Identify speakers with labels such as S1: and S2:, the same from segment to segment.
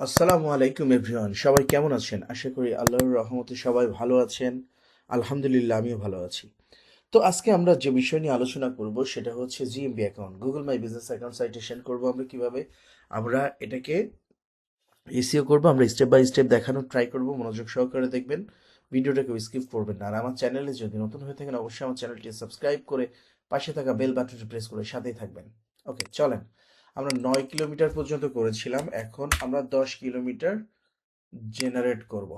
S1: আসসালামু আলাইকুম এভরিওয়ান, সবাই কেমন আছেন? আশা করি আল্লাহর রহমতে সবাই ভালো আছেন। আলহামদুলিল্লাহ, আমিও ভালো আছি। তো আজকে আমরা যে বিষয় নিয়ে আলোচনা করব সেটা হচ্ছে GMB account, Google my business account citation করব আমরা কিভাবে। আমরা এটাকে এসইও করব, আমরা স্টেপ বাই স্টেপ দেখানোর ট্রাই করব। মনোযোগ সহকারে দেখবেন, ভিডিওটাকে স্কিপ করবেন না। আর আমার চ্যানেলে যদি নতুন হয়ে থাকেন অবশ্যই আমার চ্যানেলটি সাবস্ক্রাইব করে পাশে থাকা বেল বাটনটি প্রেস করে সাথেই থাকবেন। ওকে, চলেন। আমরা 9 কিলোমিটার পর্যন্ত করেছিলাম, এখন আমরা 10 কিলোমিটার জেনারেট করব।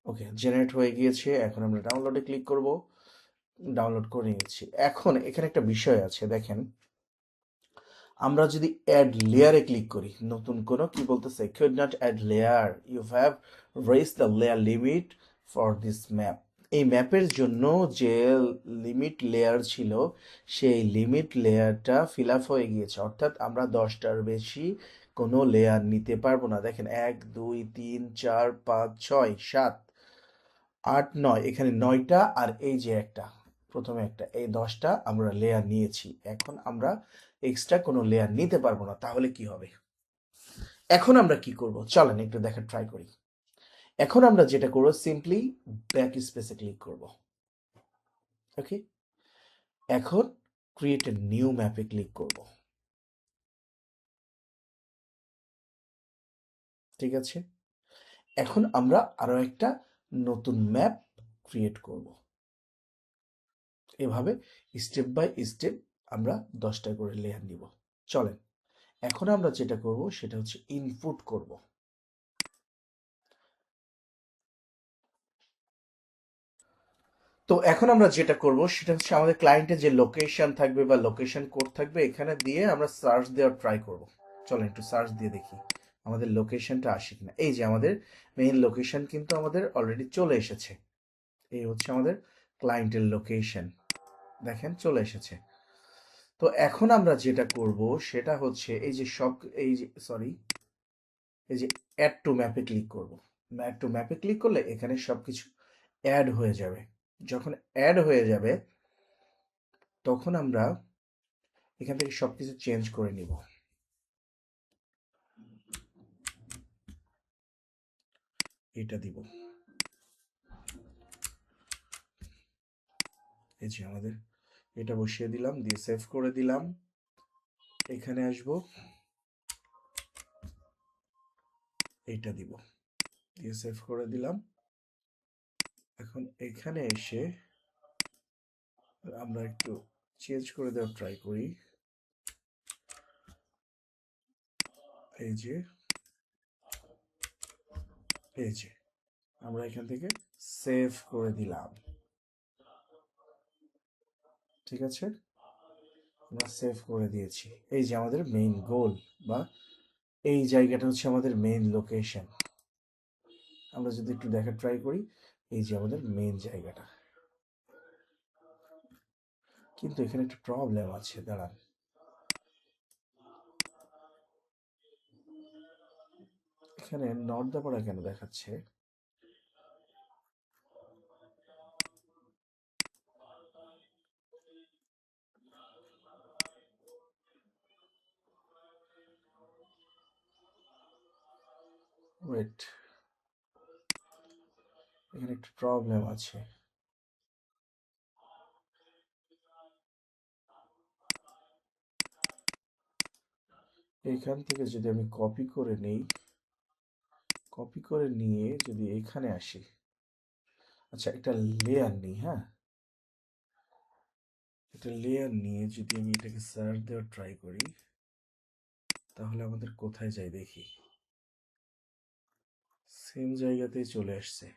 S1: ওকে, জেনারেট হয়ে গিয়েছে, এখন আমরা ডাউনলোডে ক্লিক করব। ডাউনলোড করে নিয়েছি। এখন এখানে একটা বিষয় আছে, দেখেন। আমরা যদি অ্যাড লেয়ারে ক্লিক করি, নতুন কোনো কি বলতেছে, could not add layer, you have raised the layer limit for this map। এই ম্যাপের জন্য যে লিমিট লেয়ার ছিল সেই লিমিট লেয়ারটা ফিল আপ হয়ে গিয়েছে, অর্থাৎ আমরা 10টার বেশি কোনো লেয়ার নিতে পারবো না। দেখেন, 1 2 3 4 5 6 7 8 9, এখানে 9টা, আর এই যে একটা, প্রথমে একটা, এই 10টা আমরা লেয়ার নিয়েছি। এখন আমরা এক্সট্রা কোনো লেয়ার নিতে পারবো না, তাহলে কি হবে? এখন আমরা কি করব, চলেন একটু দেখা ট্রাই করি। এখন আমরা যেটা করব, সিম্পলি ব্যাক স্পেসে ক্লিক করব। ওকে, এখন ক্রিয়েট এ নিউ ম্যাপে ক্লিক করব। ঠিক আছে, এখন আমরা আরো একটা নতুন ম্যাপ ক্রিয়েট করব। এভাবে স্টেপ বাই স্টেপ আমরা 10টা করে লেয়ার নিব। চলেন, এখন আমরা যেটা করব সেটা হচ্ছে ইনপুট করব। তো এখন আমরা যেটা করব সেটা হচ্ছে আমাদের ক্লায়েন্টের যে লোকেশন থাকবে বা লোকেশন কোড থাকবে, এখানে দিয়ে আমরা সার্চ দেওয়ার ট্রাই করব। চলেন একটু সার্চ দিয়ে দেখি আমাদের লোকেশনটা আসে কিনা। এই যে আমাদের মেইন লোকেশন কিন্তু আমাদের অলরেডি চলে এসেছে। এই হচ্ছে আমাদের ক্লায়েন্টের লোকেশন, দেখেন চলে এসেছে। তো এখন আমরা যেটা করব সেটা হচ্ছে এই যে সব, এই যে সরি, এই যে অ্যাড টু ম্যাপে ক্লিক করব। অ্যাড টু ম্যাপে ক্লিক করলে এখানে সবকিছু অ্যাড হয়ে যাবে। যখন অ্যাড হয়ে যাবে তখন আমরা এখান থেকে সবকিছু চেঞ্জ করে নিব। এটা দিব, এই যে আমাদের এটা বসিয়ে দিলাম, দিয়ে সেভ করে দিলাম। এখানে আসব, এইটা দিব, দিয়ে সেভ করে দিলাম। এখন এখানে এসে আমরা একটু চেঞ্জ করে দেওয়ার ট্রাই করি। এই যে, এই যে আমরা এখান থেকে সেভ করে দিলাম। ঠিক আছে, আমরা সেভ করে দিয়েছি। এই যে আমাদের মেইন গোল, বা এই জায়গাটা হচ্ছে আমাদের মেইন লোকেশন। আমরা যদি একটু দেখার ট্রাই করি, এই যে আমাদের মেইন জায়গাটা। কিন্তু এখানে একটা প্রবলেম আছে, দাঁড়ান। এখানে নর্দাপাড়া কেন দেখাচ্ছে? ওয়েট, এখানে একটা প্রবলেম আছে। এখান থেকে যদি আমি কপি করে নেই, কপি করে নিয়ে যদি এখানে আসি, আচ্ছা একটা লেয়ার নিই, হ্যাঁ, একটা লেয়ার নিয়ে যদি আমি এটাকে সার্চ দেওয়ার ট্রাই করি, তাহলে আমাদের কোথায় যাই দেখি। সেম জায়গাতেই চলে আসছে।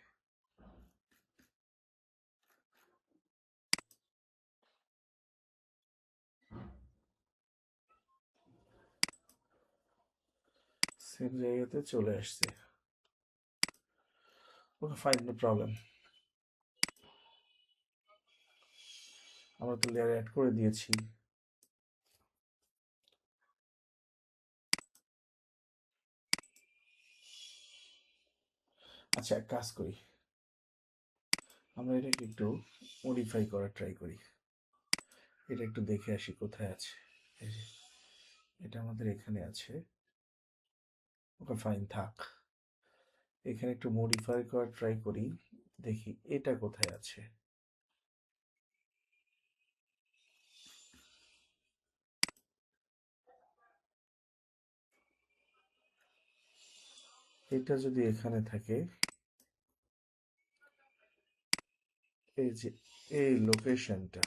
S1: সেম জায়গাতে চলে আসছে। Okay fine, no problem. আমরা তো লেয়ার অ্যাড করে দিয়েছি। আচ্ছা এক কাজ করি, আমরা এটাকে একটু মডিফাই করার ট্রাই করি। এটা একটু দেখে আসি কোথায় আছে। এই যে, এটা আমাদের এখানে আছে। ওকে ফাইন থাক। এখানে একটু মডিফাই করার ট্রাই করি, দেখি এটা কোথায় আছে। এটা যদি এখানে থাকে, এই যে এই লোকেশনটা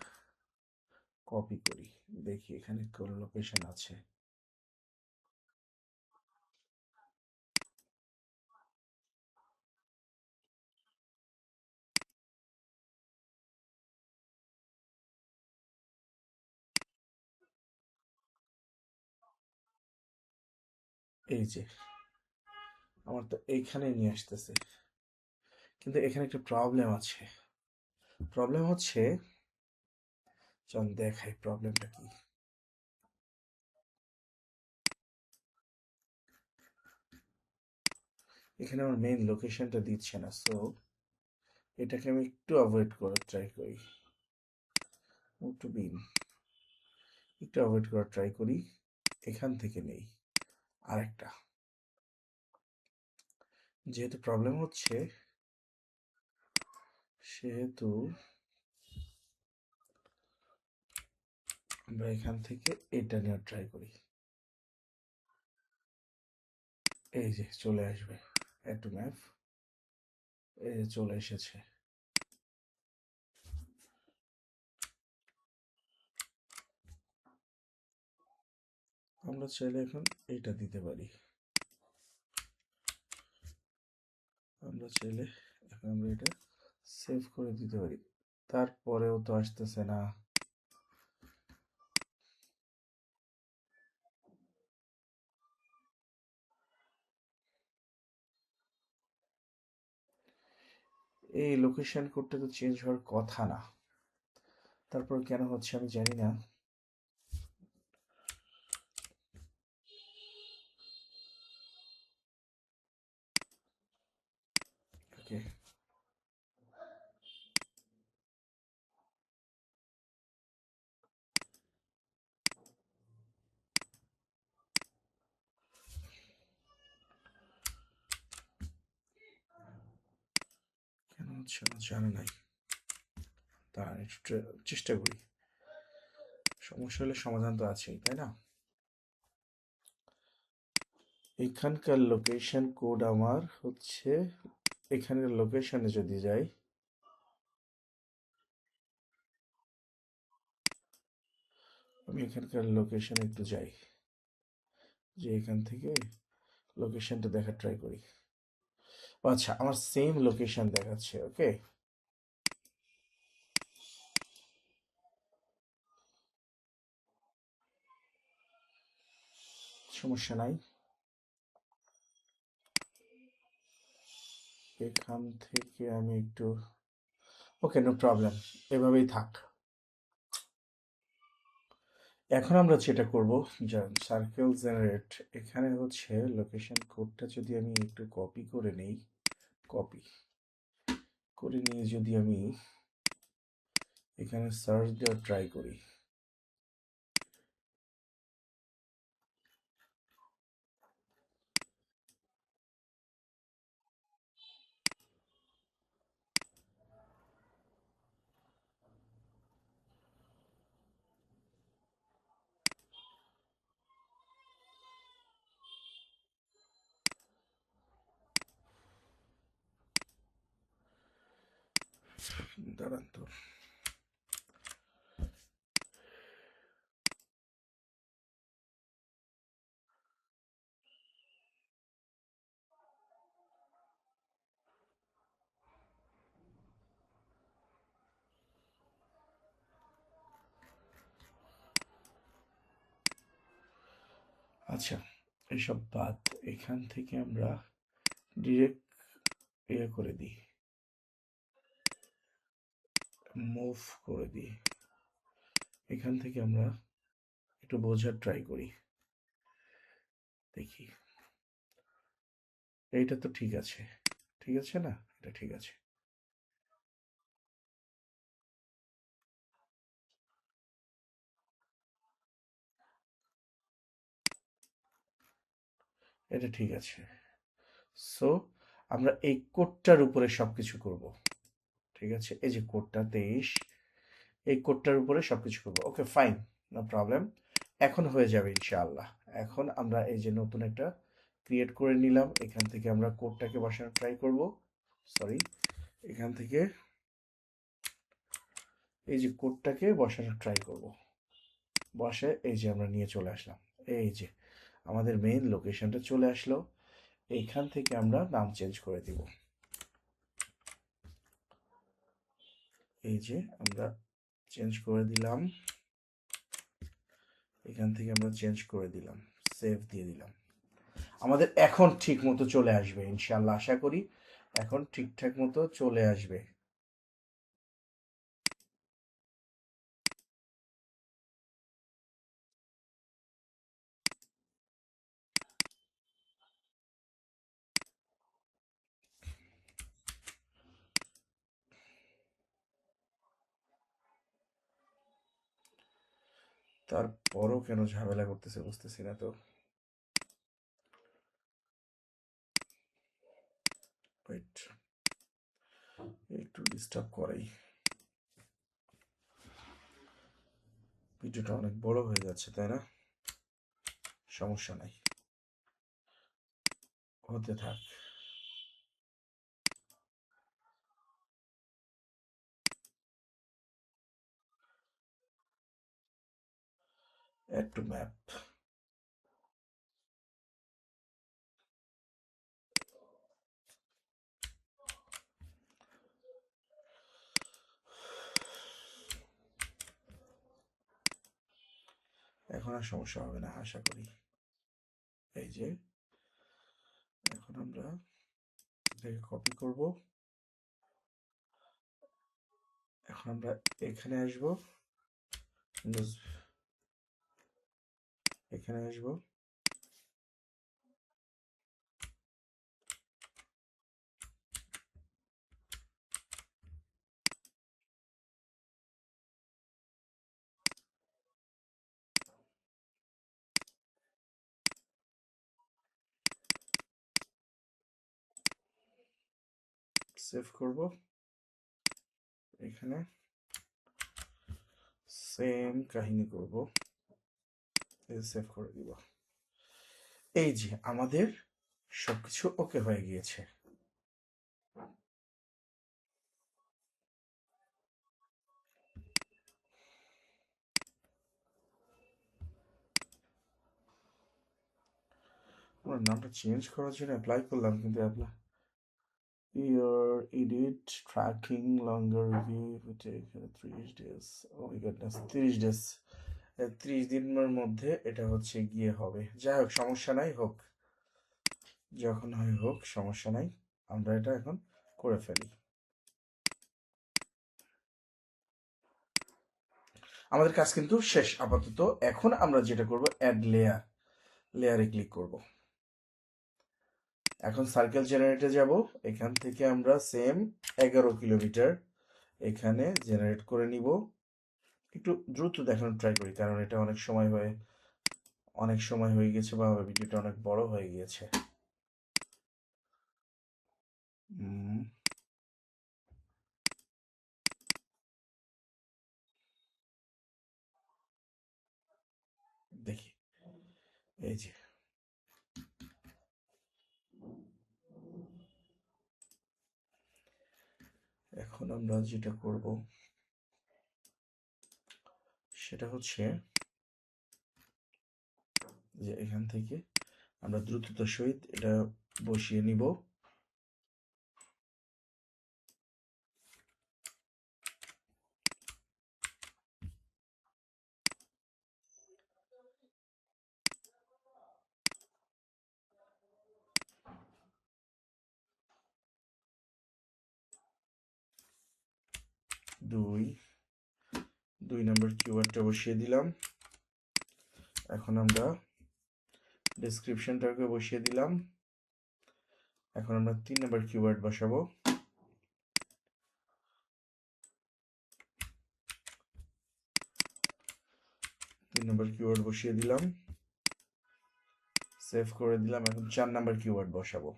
S1: কপি করি, দেখি এখানে কোন লোকেশন আছে। এই যে আমার তো এইখানে নিয়ে আসতেছে, কিন্তু এখানে একটা প্রবলেম আছে। প্রবলেম হচ্ছে, চল দেখাই প্রবলেমটা কি। এখানে আমার মেইন লোকেশনটা দিচ্ছে না, সো এটাকে আমি একটু অ্যাভয়েড করার ট্রাই করি। মুভ টু বিন, একটু অ্যাভয়েড করার ট্রাই করি। এখান থেকে নেই আরেকটা। যেহেতু প্রবলেম হচ্ছে, সেহেতু আমরা এখান থেকে এটা নেওয়ার ট্রাই করি। এই যে চলে আসবে অ্যাড টু ম্যাপ, এই যে চলে এসেছে। আমরা চাইলে এখন এইটা দিতে পারি। আমরা চাইলে এখন আমরা এটা সেভ করে দিতে পারি, তারপরেও তো আসতেছে না। এই লোকেশন কোডটা তো চেঞ্জ হওয়ার কথা না, তারপর কেন হচ্ছে আমি জানি না। ওকে, কেন হচ্ছে না জানা নাই, তা একটু চেষ্টা করি। সমস্যা হলে সমাধান তো আছেই, তাই না? এখানকার লোকেশন কোড আমার হচ্ছে, এখানের লোকেশনে যদি যাই, আমি এখানকার লোকেশনে একটু যাই, যে এখান থেকে লোকেশনটা দেখার ট্রাই করি। আচ্ছা, আমার সেম লোকেশন দেখাচ্ছে। ওকে, সমস্যা নাই। এখান থেকে আমি একটু, ওকে নো প্রবলেম, এভাবেই থাক। এখন আমরা যেটা করব, সার্কেল জেনারেট, এখানে হচ্ছে লোকেশন কোডটা যদি আমি একটু কপি করে নেই, কপি করে নিয়ে যদি আমি এখানে সার্চ দেওয়ার ট্রাই করি, দাঁড়ান তো। আচ্ছা, এসব বাদ, এখান থেকে আমরা ডিরেক্ট ইয়ে করে দিই, মুভ করে দিই। এখান থেকে আমরা একটু বোঝার ট্রাই করি, দেখি এইটা তো ঠিক আছে। ঠিক আছে না, এটা ঠিক আছে। এটা ঠিক আছে। সো আমরা এই কোডটার উপরে সবকিছু করব। ঠিক আছে, এই যে কোডটা 23, এই কোডটার উপরে সবকিছু করব। Okay fine, no problem. এখন হয়ে যাবে ইনশাআল্লাহ। এখন আমরা এই যে নতুন একটা ক্রিয়েট করে নিলাম, এখান থেকে আমরা কোডটাকে বসানো ট্রাই করব। সরি, এখান থেকে এই যে কোডটাকে বসানো ট্রাই করব। বসে এই যে আমরা নিয়ে চলে আসলাম। এই যে আমাদের মেইন লোকেশনটা চলে আসলো। এইখান থেকে আমরা নাম চেঞ্জ করে দিব। এই যে আমরা চেঞ্জ করে দিলাম, এখান থেকে আমরা চেঞ্জ করে দিলাম, সেভ দিয়ে দিলাম। আমাদের এখন ঠিক মতো চলে আসবে ইনশাল্লাহ, আশা করি এখন ঠিকঠাক মতো চলে আসবে। তারপরও কেন ঝামেলা করতেছে বুঝতেছি না তো। ওয়েট, একটু ডিস্টার্ব করেই। ভিডিওটা অনেক বড় হয়ে যাচ্ছে তাই না? সমস্যা নাই, হতে থাক। Add to map. এখন আর সমস্যা হবে না আশা করি। এই যে এখন আমরা এটাকে কপি করব। এখন আমরা এখানে আসব, এখানে আসব, সেভ করব। এখানে সেম কাহিনী করব, সেভ করে দিব। এই যে আমাদের সবকিছু ওকে হয়ে গিয়েছে। আমরা নামটা চেঞ্জ করার জন্য অ্যাপ্লাই করলাম, কিন্তু apply year edit tracking longer review এখানে 30 days. Oh my goodness, 30 days, 30 দিনের মধ্যে এটা হচ্ছে গিয়ে হবে। যাই হোক সমস্যা নাই, হোক যখন হয় হোক, সমস্যা নাই। আমরা এটা এখন করে ফেলি। আমাদের কাজ কিন্তু শেষ আপাতত। এখন আমরা যেটা করব, অ্যাড লেয়ার, লেয়ারে ক্লিক করব। এখন সার্কেল জেনারেটে যাব। এখান থেকে আমরা সেম 11 কিলোমিটার এখানে জেনারেট করে নিব। একটু দ্রুত দেখানোর ট্রাই করি, কারণ এটা অনেক সময় হয়ে গেছে বা ভিডিওটা অনেক বড় হয়ে গিয়েছে। দেখি, এই যে এখন আমরা যেটা করব সেটা হচ্ছে যে এখান থেকে আমরা দ্রুততার সহিত এটা বসিয়ে নিব। দুই, 2 নম্বর কিওয়ার্ডটা বসিয়ে দিলাম। এখন আমরা ডেসক্রিপশনটাকে বসিয়ে দিলাম। এখন আমরা 3 নম্বর কিওয়ার্ড বসাবো। 3 নম্বর কিওয়ার্ড বসিয়ে দিলাম, সেভ করে দিলাম। এখন 4 নাম্বার কিওয়ার্ড বসাবো।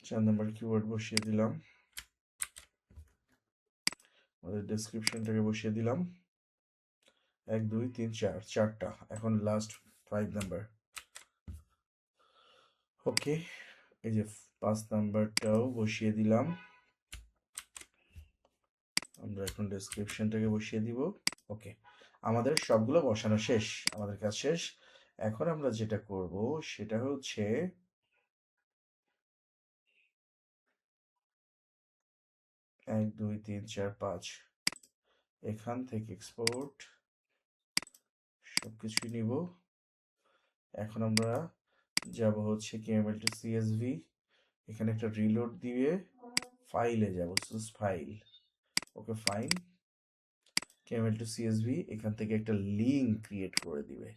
S1: চার নাম্বার কিওয়ার্ড বসিয়ে দিলাম, আমাদের ডেসক্রিপশনটাকে বসিয়ে দিলাম। 1 2 3 4, চারটা। এখন লাস্ট 5 নাম্বার। ওকে, এই যে 5 নাম্বারটাও বসিয়ে দিলাম। আমরা এখন ডেসক্রিপশনটাকে বসিয়ে দিব। ওকে, আমাদের সবগুলো বসানো শেষ, আমাদের কাজ শেষ। এখন আমরা যেটা করব সেটা হচ্ছে এক দুই তিন চার পাঁচ, এখান থেকে এক্সপোর্ট সবকিছুই নিব। এখন আমরা যাব হচ্ছে কেএমএল টু সিএসভি, এখানে একটা রিলোড দিয়ে ফাইলে যাব, choose file. Okay fine, KML to CSV, এখান থেকে একটা লিঙ্ক ক্রিয়েট করে দিবে।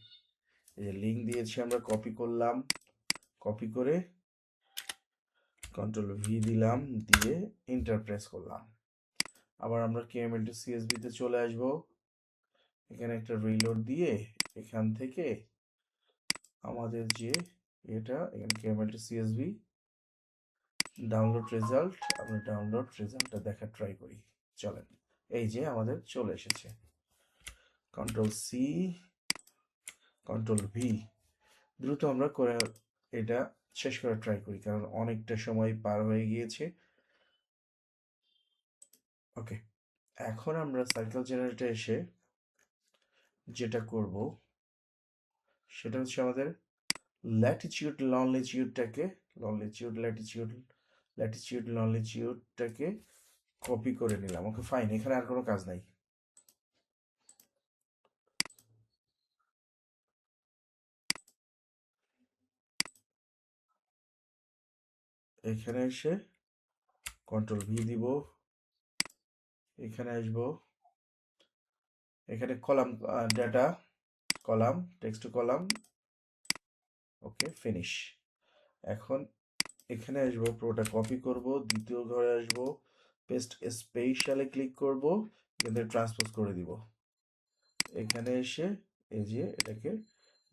S1: এই যে লিঙ্ক দিয়েছি আমরা, কপি করলাম, কপি করে কন্ট্রোল ভি দিলাম, দিয়ে এন্টার প্রেস করলাম। আবার আমরা কেএমএল টু সিএসভি তে চলে আসব, এখানে একটা রিলোড দিয়ে এখান থেকে আমাদের যে এটা, এখানে KML to CSV download result, আমরা ডাউনলোড রেজাল্টটা দেখার ট্রাই করি। চলেন, এই যে আমাদের চলে এসেছে। কন্ট্রোল সি, কন্ট্রোল ভি, দ্রুত আমরা করে এটা শেষ করার ট্রাই করি, কারণ অনেকটা সময় পার হয়ে গিয়েছে। ওকে, এখন আমরা সার্কেল জেনারেটরে এসে যেটা করব সেটা হচ্ছে আমাদের ল্যাটিটিউড লংলিটিউডটাকে, লংলিটিউডটাকে কপি করে নিলাম। ওকে ফাইন, এখানে আর কোনো কাজ নাই। এখানে এসে কন্ট্রোল ভি দিব, এখানে আসব, এখানে column data, column text column. Okay finish. এখন এখানে আসবো, পুরোটা কপি করব, দ্বিতীয় ঘরে আসব, পেস্ট স্পেশালে ক্লিক করব, এখানে ট্রান্সপোজ করে দিব। এখানে এসে এই যে এটাকে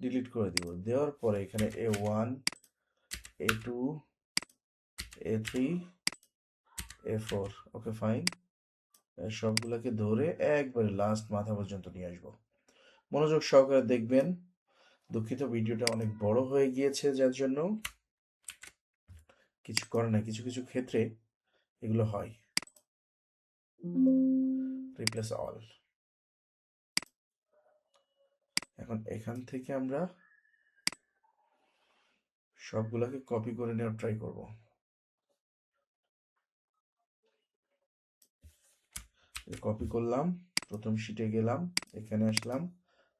S1: ডিলিট করে দিব। দেওয়ার পরে এখানে A1 A2 A3 A4, okay fine, সবগুলোকে ধরে একবারে লাস্ট মাথা পর্যন্ত নিয়ে আসবো। মনোযোগ সহকারে দেখবেন। দুঃখিত, ভিডিওটা অনেক বড় হয়ে গিয়েছে, যার জন্য কিছু করে না, কিছু কিছু ক্ষেত্রে এগুলো হয়। Replace all. এখন এখান থেকে আমরা সবগুলোকে কপি করে নেওয়ার ট্রাই করব। কপি করলাম, প্রথম শিটে গেলাম, এখানে আসলাম,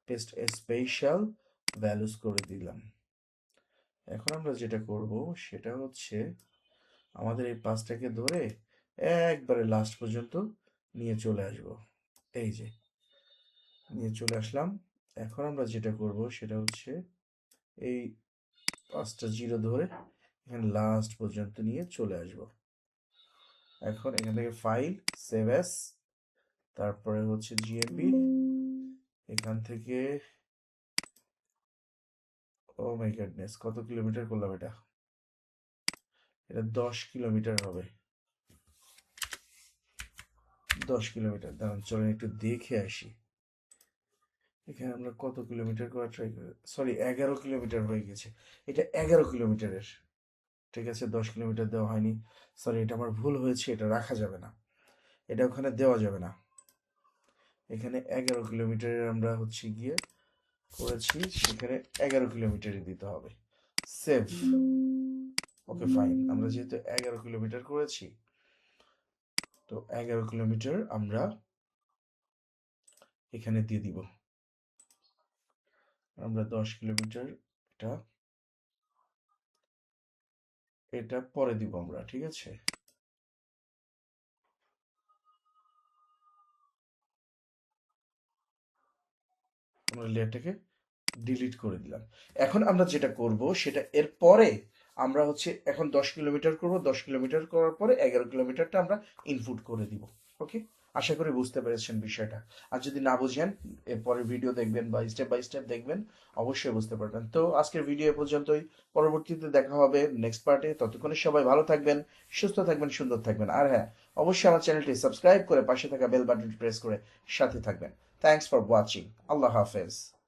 S1: পেস্ট স্পেশাল ভ্যালুস করে দিলাম। এখন আমরা যেটা করব সেটা হচ্ছে আমাদের এই পাঁচটাকে ধরে একবারে লাস্ট পর্যন্ত নিয়ে চলে আসব। এই যে নিয়ে চলে আসলাম। এখন আমরা যেটা করব সেটা হচ্ছে এই 5টা জিরো ধরে এখানে লাস্ট পর্যন্ত নিয়ে চলে আসব। এখন এখান থেকে ফাইল, সেভ অ্যাজ, তারপরে হচ্ছে জিএমপি, এখান থেকে ও মাই গডনেস, কত কিলোমিটার করলাম এটা, এটা 10 কিলোমিটার হবে। 10 কিলোমিটার, দাঁড়ান চলেন একটু দেখে আসি। এখানে আমরা কত কিলোমিটার করা ট্রাই করি, সরি 11 কিলোমিটার হয়ে গেছে। এটা 11 কিলোমিটারের, ঠিক আছে 10 কিলোমিটার দেওয়া হয়নি, সরি এটা আমার ভুল হয়েছে, এটা রাখা যাবে না, এটা ওখানে দেওয়া যাবে না। এখানে 11 কিলোমিটারের আমরা হচ্ছে গিয়ে করেছি, সেখানে 11 কিলোমিটারই দিতে হবে। সেভ। ওকে ফাইন, আমরা যেহেতু 11 কিলোমিটার করেছি, তো 11 কিলোমিটার আমরা এখানে দিয়ে দিব। আমরা 10 কিলোমিটার এটা এটা পরে দিব আমরা, ঠিক আছে। আমরা লেয়ারটাকে ডিলিট করে দিলাম। এখন আমরা যেটা করব সেটা এর পরে আমরা হচ্ছে এখন 10 কিলোমিটার করব, 10 কিলোমিটার করার পরে 11 কিলোমিটারটা আমরা ইনপুট করে দিব। ওকে, আশা করি বুঝতে পেরেছেন বিষয়টা। আর যদি না বুঝেন, এরপরে ভিডিও দেখবেন বা স্টেপ বাই স্টেপ দেখবেন, অবশ্যই বুঝতে পারবেন। তো আজকের ভিডিও এ পর্যন্তই। পরবর্তীতে দেখা হবে নেক্সট পার্টে। ততক্ষণে সবাই ভালো থাকবেন, সুস্থ থাকবেন, সুন্দর থাকবেন। আর হ্যাঁ, অবশ্যই আমার চ্যানেলটি সাবস্ক্রাইব করে পাশে থাকা বেল বাটনটি প্রেস করে সাথে থাকবেন। Thanks for watching. আল্লাহ হাফেজ।